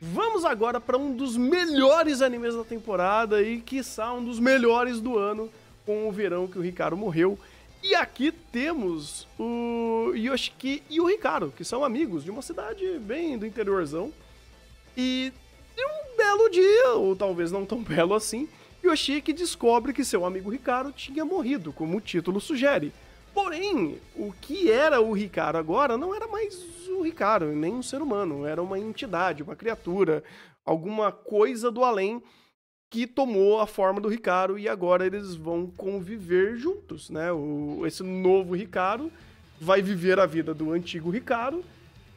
Vamos agora para um dos melhores animes da temporada e, quiçá, um dos melhores do ano, com o verão que o Hikaru morreu. E aqui temos o Yoshiki e o Hikaru, que são amigos de uma cidade bem do interiorzão. E de um belo dia, ou talvez não tão belo assim, Yoshiki descobre que seu amigo Hikaru tinha morrido, como o título sugere. Porém, o que era o Hikaru agora não era mais o Hikaru, nem um ser humano, era uma entidade, uma criatura, alguma coisa do além que tomou a forma do Hikaru e agora eles vão conviver juntos, né? Esse novo Hikaru vai viver a vida do antigo Hikaru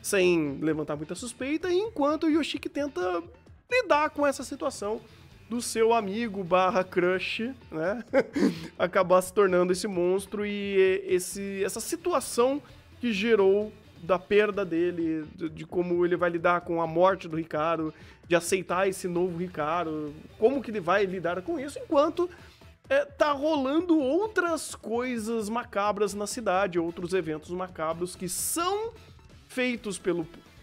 sem levantar muita suspeita, enquanto o Yoshiki tenta lidar com essa situação do seu amigo barra crush, né? Acabar se tornando esse monstro e essa situação que gerou da perda dele, de como ele vai lidar com a morte do Hikaru, de aceitar esse novo Hikaru, como que ele vai lidar com isso, enquanto tá rolando outras coisas macabras na cidade, outros eventos macabros que são feitos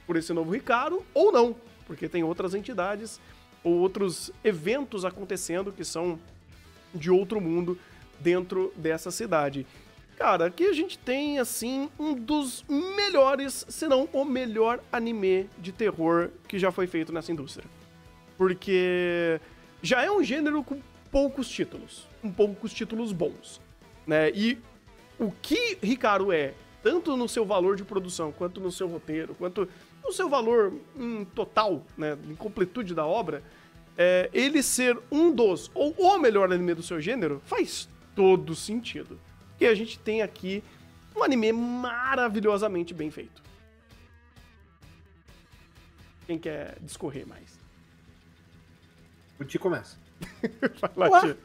por esse novo Hikaru, ou não, porque tem outras entidades ou outros eventos acontecendo que são de outro mundo dentro dessa cidade. Cara, aqui a gente tem, assim, um dos melhores, se não o melhor anime de terror que já foi feito nessa indústria. Porque já é um gênero com poucos títulos bons, né? E o que Hikaru é, tanto no seu valor de produção, quanto no seu roteiro, quanto no seu valor em total, né, em completude da obra, ele ser um dos, ou o melhor anime do seu gênero, faz todo sentido. E a gente tem aqui um anime maravilhosamente bem feito. Quem quer discorrer mais? O Ti começa. Vai lá, Tia.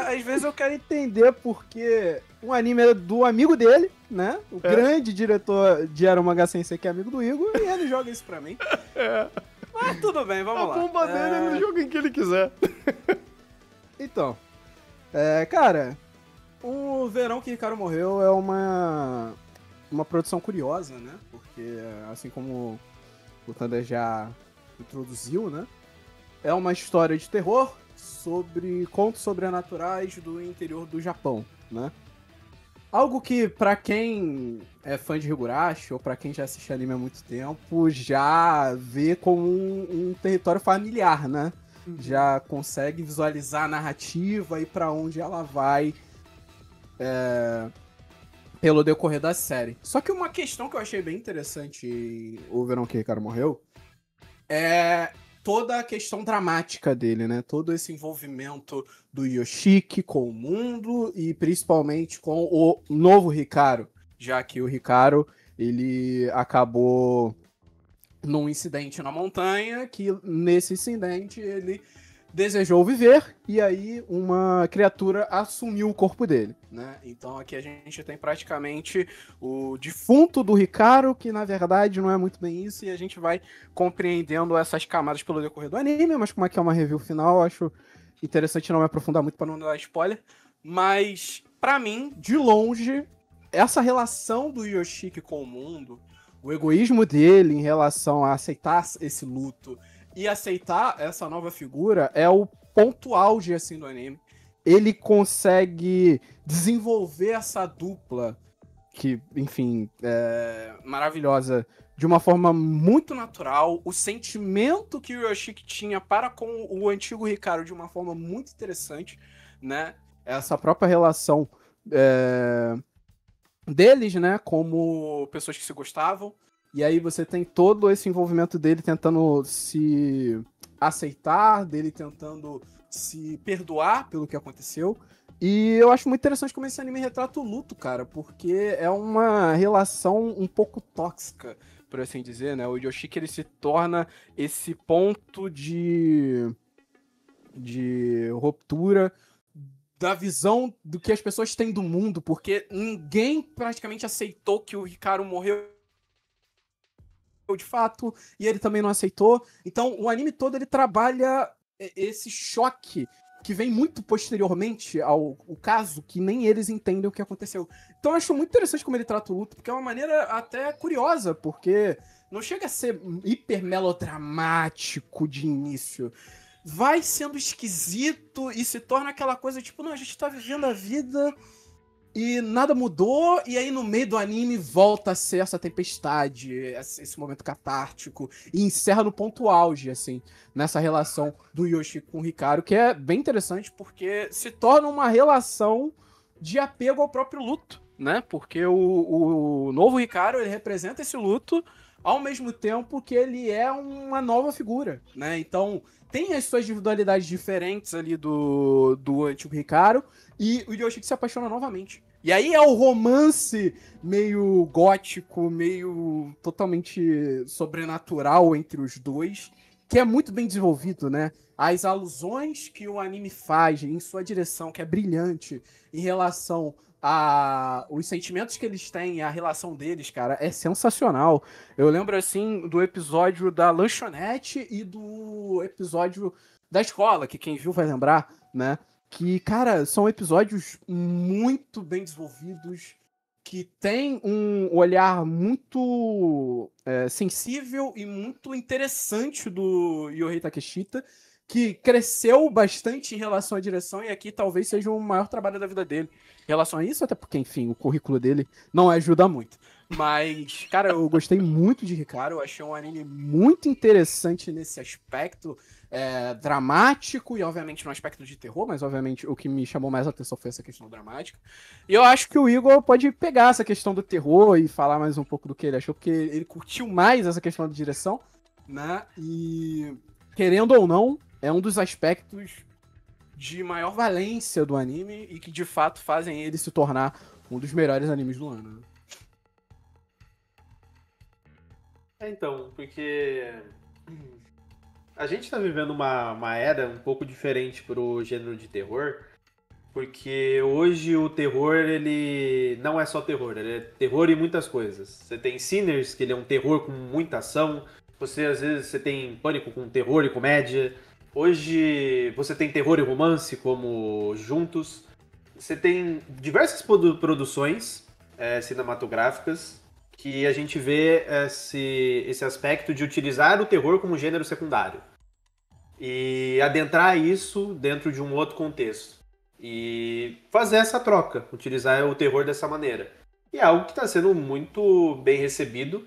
Às vezes eu quero entender porque um anime é do amigo dele, né? O grande diretor de Aramaga Sensei, que é amigo do Igor, e ele joga isso pra mim. Mas tudo bem, vamos lá. A bomba dele ele joga em que ele quiser. Então, cara, o Verão que Hikaru morreu é uma produção curiosa, né? Porque, assim como o Thunder já introduziu, né? É uma história de terror sobre contos sobrenaturais do interior do Japão, né? Algo que, pra quem é fã de Higurashi, ou pra quem já assiste anime há muito tempo, já vê como um território familiar, né? Já consegue visualizar a narrativa e pra onde ela vai pelo decorrer da série. Só que uma questão que eu achei bem interessante em O Verão que Hikaru Morreu é toda a questão dramática dele, né? Todo esse envolvimento do Yoshiki com o mundo e principalmente com o novo Hikaru, já que o Hikaru, ele acabou num incidente na montanha, que nesse incidente ele desejou viver e aí uma criatura assumiu o corpo dele, né? Então aqui a gente tem praticamente o defunto do Hikaru, que na verdade não é muito bem isso, e a gente vai compreendendo essas camadas pelo decorrer do anime, mas como aqui é uma review final, eu acho interessante não me aprofundar muito para não dar spoiler, mas pra mim, de longe, essa relação do Yoshiki com o mundo, o egoísmo dele em relação a aceitar esse luto e aceitar essa nova figura é o ponto auge, assim, do anime. Ele consegue desenvolver essa dupla que, enfim, é maravilhosa, de uma forma muito natural. O sentimento que o Yoshiki tinha para com o antigo Hikaru de uma forma muito interessante, né? Essa própria relação deles, né? Como pessoas que se gostavam. E aí você tem todo esse envolvimento dele tentando se aceitar, dele tentando se perdoar pelo que aconteceu. E eu acho muito interessante como esse anime retrata o luto, cara, porque é uma relação um pouco tóxica, por assim dizer, né? O Yoshiki, ele se torna esse ponto de ruptura da visão do que as pessoas têm do mundo, porque ninguém praticamente aceitou que o Hikaru morreu de fato, e ele também não aceitou. Então, o anime todo, ele trabalha esse choque que vem muito posteriormente ao caso, que nem eles entendem o que aconteceu. Então, eu acho muito interessante como ele trata o luto, porque é uma maneira até curiosa, porque não chega a ser hiper melodramático de início. Vai sendo esquisito e se torna aquela coisa tipo, não, a gente tá vivendo a vida e nada mudou, e aí no meio do anime volta a ser essa tempestade, esse momento catártico, e encerra no ponto auge, assim, nessa relação do Yoshi com o Hikaru, que é bem interessante porque se torna uma relação de apego ao próprio luto, né? Porque o novo Hikaru, ele representa esse luto ao mesmo tempo que ele é uma nova figura, né? Então, tem as suas individualidades diferentes ali do antigo Hikaru, e o Yoshiki se apaixona novamente. E aí é o romance meio gótico, meio totalmente sobrenatural entre os dois, que é muito bem desenvolvido, né? As alusões que o anime faz em sua direção, que é brilhante, em relação os sentimentos que eles têm, a relação deles, cara, é sensacional. Eu lembro, assim, do episódio da lanchonete e do episódio da escola, que quem viu vai lembrar, né? Que, cara, são episódios muito bem desenvolvidos, que tem um olhar muito sensível e muito interessante do Yohei Takeshita, que cresceu bastante em relação à direção, e aqui talvez seja o maior trabalho da vida dele em relação a isso, até porque, enfim, o currículo dele não ajuda muito. Mas, cara, eu gostei muito de Hikaru, eu achei um anime muito interessante nesse aspecto dramático e, obviamente, no aspecto de terror, mas, obviamente, o que me chamou mais a atenção foi essa questão dramática. E eu acho que o Igor pode pegar essa questão do terror e falar mais um pouco do que ele achou, porque ele curtiu mais essa questão da direção, né? E, querendo ou não, é um dos aspectos de maior valência do anime e que, de fato, fazem ele se tornar um dos melhores animes do ano, né? Então, porque a gente tá vivendo uma era um pouco diferente pro gênero de terror, porque hoje o terror, ele não é só terror, ele é terror e muitas coisas. Você tem Sinners, que ele é um terror com muita ação, às vezes, você tem Pânico com terror e comédia. Hoje você tem terror e romance, como Juntos. Você tem diversas produções cinematográficas que a gente vê esse aspecto de utilizar o terror como gênero secundário e adentrar isso dentro de um outro contexto e fazer essa troca, utilizar o terror dessa maneira. E é algo que está sendo muito bem recebido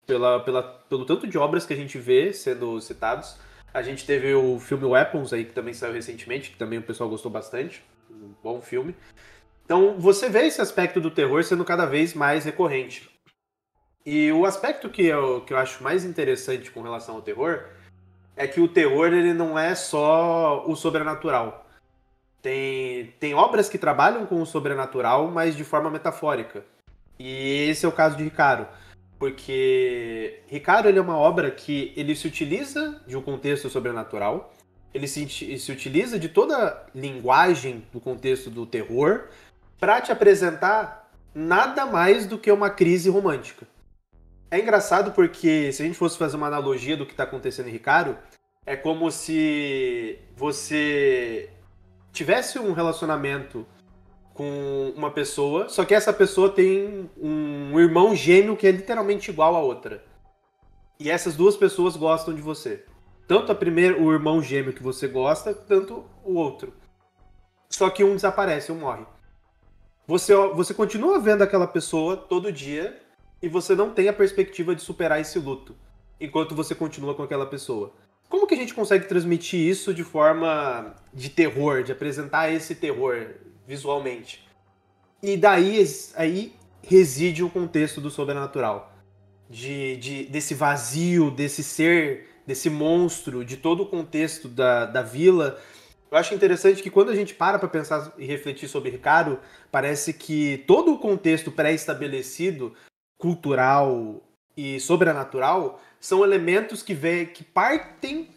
pelo tanto de obras que a gente vê sendo citados. A gente teve o filme Weapons aí, que também saiu recentemente, que também o pessoal gostou bastante. Um bom filme. Então, você vê esse aspecto do terror sendo cada vez mais recorrente. E o aspecto que eu acho mais interessante com relação ao terror é que o terror, ele não é só o sobrenatural. Tem obras que trabalham com o sobrenatural, mas de forma metafórica. E esse é o caso de Hikaru. Porque Hikaru, ele é uma obra que ele se utiliza de um contexto sobrenatural, ele se utiliza de toda a linguagem do contexto do terror para te apresentar nada mais do que uma crise romântica. É engraçado porque, se a gente fosse fazer uma analogia do que está acontecendo em Hikaru, é como se você tivesse um relacionamento com uma pessoa, só que essa pessoa tem um irmão gêmeo que é literalmente igual a outra. E essas duas pessoas gostam de você. Tanto o irmão gêmeo que você gosta, tanto o outro. Só que um desaparece, um morre. Você continua vendo aquela pessoa todo dia e você não tem a perspectiva de superar esse luto, enquanto você continua com aquela pessoa. Como que a gente consegue transmitir isso de forma de terror, de apresentar esse terror visualmente? E daí aí reside o contexto do sobrenatural. Desse vazio, desse ser, desse monstro, de todo o contexto da vila. Eu acho interessante que quando a gente para pensar e refletir sobre Hikaru, parece que todo o contexto pré-estabelecido, cultural e sobrenatural, são elementos que partem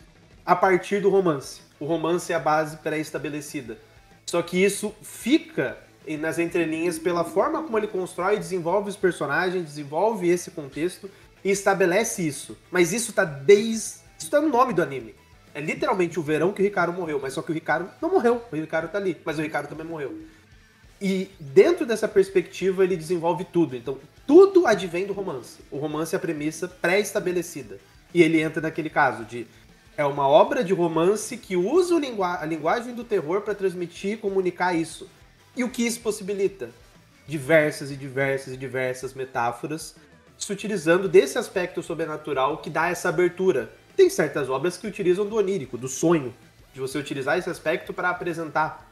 a partir do romance. O romance é a base pré-estabelecida. Só que isso fica nas entrelinhas pela forma como ele constrói e desenvolve os personagens, desenvolve esse contexto e estabelece isso. Mas isso tá no nome do anime. É literalmente o verão que o Hikaru morreu, mas só que o Hikaru não morreu, o Hikaru tá ali, mas o Hikaru também morreu. E dentro dessa perspectiva ele desenvolve tudo. Então, tudo advém do romance. O romance é a premissa pré-estabelecida. E ele entra naquele caso de... É uma obra de romance que usa a linguagem do terror para transmitir e comunicar isso. E o que isso possibilita? Diversas e diversas e diversas metáforas, se utilizando desse aspecto sobrenatural que dá essa abertura. Tem certas obras que utilizam do onírico, do sonho, de você utilizar esse aspecto para apresentar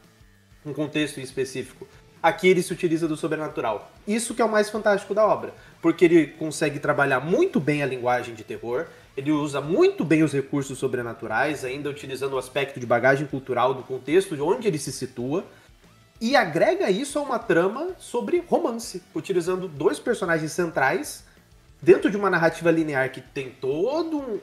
um contexto específico. Aqui ele se utiliza do sobrenatural. Isso que é o mais fantástico da obra, porque ele consegue trabalhar muito bem a linguagem de terror, ele usa muito bem os recursos sobrenaturais, ainda utilizando o aspecto de bagagem cultural do contexto de onde ele se situa, e agrega isso a uma trama sobre romance, utilizando dois personagens centrais dentro de uma narrativa linear que tem todo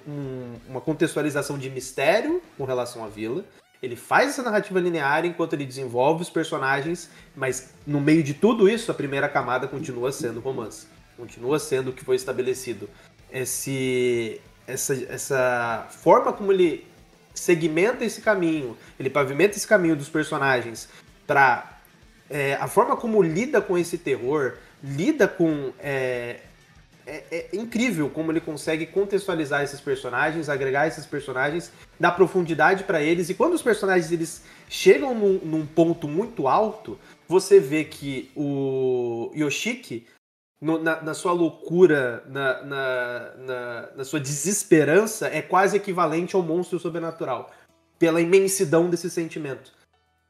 uma contextualização de mistério com relação à vila. Ele faz essa narrativa linear enquanto ele desenvolve os personagens, mas no meio de tudo isso, a primeira camada continua sendo romance. Continua sendo o que foi estabelecido. Essa forma como ele segmenta esse caminho, ele pavimenta esse caminho dos personagens para a forma como lida com esse terror, lida com... É incrível como ele consegue contextualizar esses personagens, agregar esses personagens, dar profundidade para eles. E quando os personagens eles chegam num ponto muito alto, você vê que o Yoshiki, na sua loucura, na sua desesperança, é quase equivalente ao monstro sobrenatural, pela imensidão desse sentimento.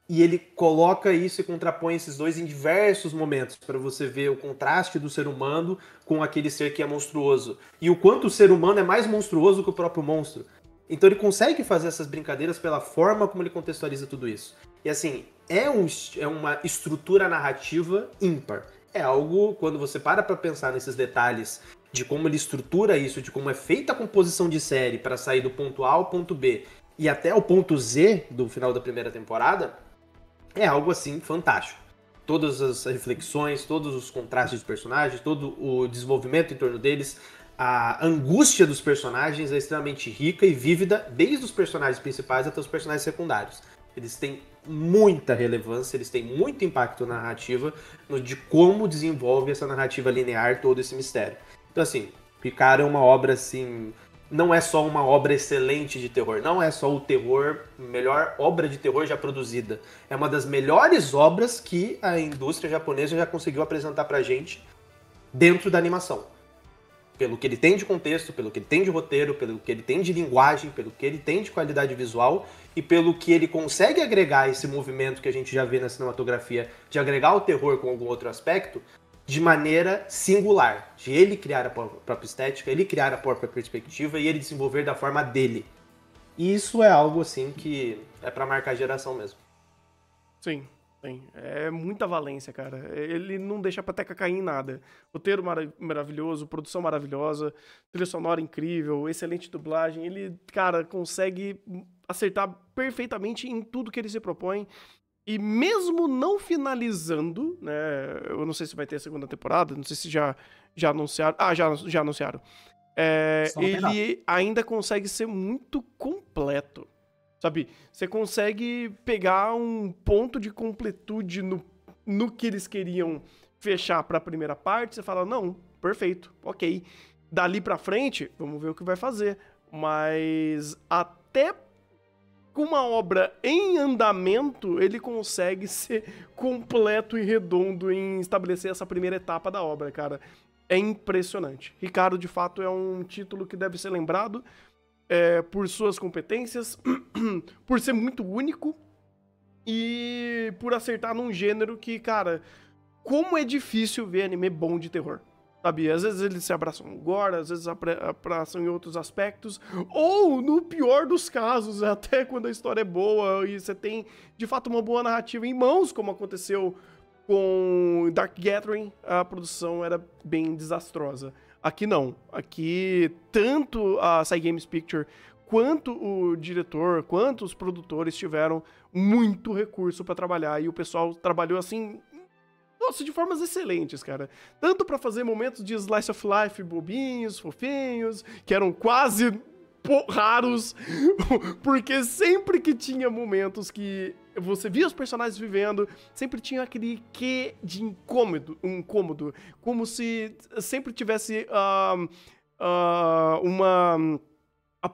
E ele coloca isso e contrapõe esses dois em diversos momentos, para você ver o contraste do ser humano com aquele ser que é monstruoso. E o quanto o ser humano é mais monstruoso que o próprio monstro. Então ele consegue fazer essas brincadeiras pela forma como ele contextualiza tudo isso. E assim, é uma estrutura narrativa ímpar. É algo, quando você para pensar nesses detalhes de como ele estrutura isso, de como é feita a composição de série para sair do ponto A ao ponto B e até o ponto Z do final da primeira temporada, é algo assim fantástico. Todas as reflexões, todos os contrastes de personagens, todo o desenvolvimento em torno deles, a angústia dos personagens é extremamente rica e vívida, desde os personagens principais até os personagens secundários. Eles têm muita relevância, eles têm muito impacto na narrativa, de como desenvolve essa narrativa linear, todo esse mistério. Então assim, Picard é uma obra assim... Não é só uma obra excelente de terror, não é só o terror, melhor obra de terror já produzida. É uma das melhores obras que a indústria japonesa já conseguiu apresentar pra gente dentro da animação. Pelo que ele tem de contexto, pelo que ele tem de roteiro, pelo que ele tem de linguagem, pelo que ele tem de qualidade visual e pelo que ele consegue agregar esse movimento que a gente já vê na cinematografia de agregar o terror com algum outro aspecto, de maneira singular, de ele criar a própria estética, ele criar a própria perspectiva e ele desenvolver da forma dele. E isso é algo assim que é pra marcar a geração mesmo. Sim, sim. É muita valência, cara. Ele não deixa a peteca cair em nada. Roteiro maravilhoso, produção maravilhosa, trilha sonora incrível, excelente dublagem. Ele, cara, consegue acertar perfeitamente em tudo que ele se propõe. E mesmo não finalizando, né, eu não sei se vai ter a segunda temporada, não sei se já anunciaram. Ah, já anunciaram. Ele ainda consegue ser muito completo, sabe? Você consegue pegar um ponto de completude no que eles queriam fechar pra primeira parte, você fala, não, perfeito, ok. Dali pra frente, vamos ver o que vai fazer. Mas até com uma obra em andamento, ele consegue ser completo e redondo em estabelecer essa primeira etapa da obra, cara. É impressionante. Ricardo, de fato, é um título que deve ser lembrado por suas competências, por ser muito único e por acertar num gênero que, cara, como é difícil ver anime bom de terror. Sabe, às vezes eles se abraçam no gore, às vezes abraçam em outros aspectos, ou no pior dos casos, até quando a história é boa e você tem, de fato, uma boa narrativa em mãos, como aconteceu com Dark Gathering, a produção era bem desastrosa. Aqui não. Aqui, tanto a Cygames Picture, quanto o diretor, quanto os produtores tiveram muito recurso pra trabalhar, e o pessoal trabalhou assim... Nossa, de formas excelentes, cara. Tanto pra fazer momentos de slice of life bobinhos, fofinhos, que eram quase raros, porque sempre que tinha momentos que você via os personagens vivendo, sempre tinha aquele quê de incômodo, como se sempre tivesse a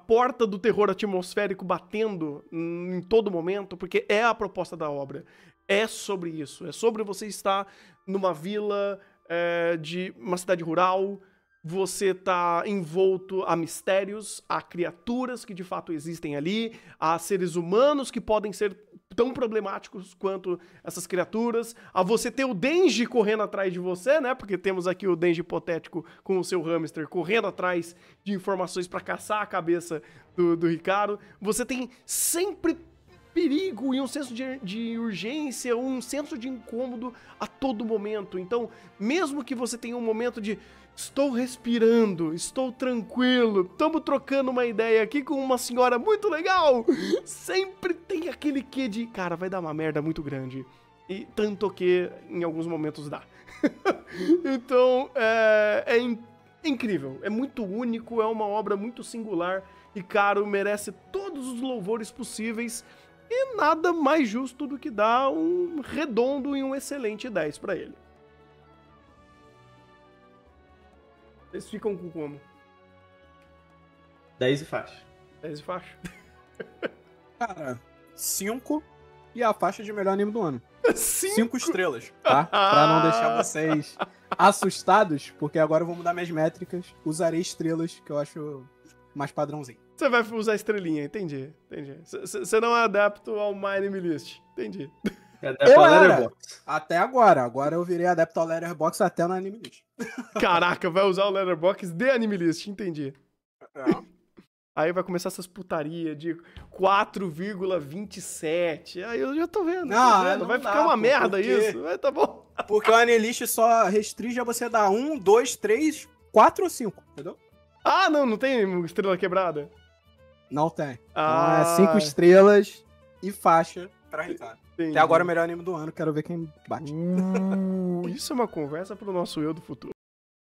porta do terror atmosférico batendo em todo momento, porque é a proposta da obra. É sobre isso, é sobre você estar numa vila de uma cidade rural, você tá envolto a mistérios, a criaturas que de fato existem ali, a seres humanos que podem ser tão problemáticos quanto essas criaturas, a você ter o Denji correndo atrás de você, né? Porque temos aqui o Denji hipotético com o seu hamster correndo atrás de informações pra caçar a cabeça do Hikaru. Você tem sempre perigo e um senso de urgência, um senso de incômodo a todo momento. Então, mesmo que você tenha um momento de estou respirando, estou tranquilo, estamos trocando uma ideia aqui com uma senhora muito legal, sempre tem aquele quê de, cara, vai dar uma merda muito grande. E tanto que em alguns momentos dá. Então, é incrível, é muito único, é uma obra muito singular. Hikaru merece todos os louvores possíveis e nada mais justo do que dar um redondo e um excelente 10 pra ele. Vocês ficam com como? 10 e faixa. 10 e faixa? Cara, 5 e a faixa de melhor anime do ano. 5 estrelas, tá? Pra não deixar vocês assustados, porque agora eu vou mudar minhas métricas. Usarei estrelas, que eu acho mais padrãozinho. Você vai usar estrelinha, entendi. Você não é adepto ao My Anime List, entendi. É adepto ao Letterboxd. Até agora. Agora eu virei adepto ao Letterboxd até no Anime List. Caraca, vai usar o Letterboxd de Anime List, entendi. Aí vai começar essas putaria de 4,27. Aí eu já tô vendo. Não vai ficar uma merda isso. Mas tá bom. Porque o Anime List só restringe a você dar 1, 2, 3, 4 ou 5, entendeu? Ah, não tem estrela quebrada? Não tem. Ah. Então é 5 estrelas e faixa pra Ricardo. Entendi. Até agora é o melhor anime do ano, quero ver quem bate. Isso é uma conversa pro nosso eu do futuro.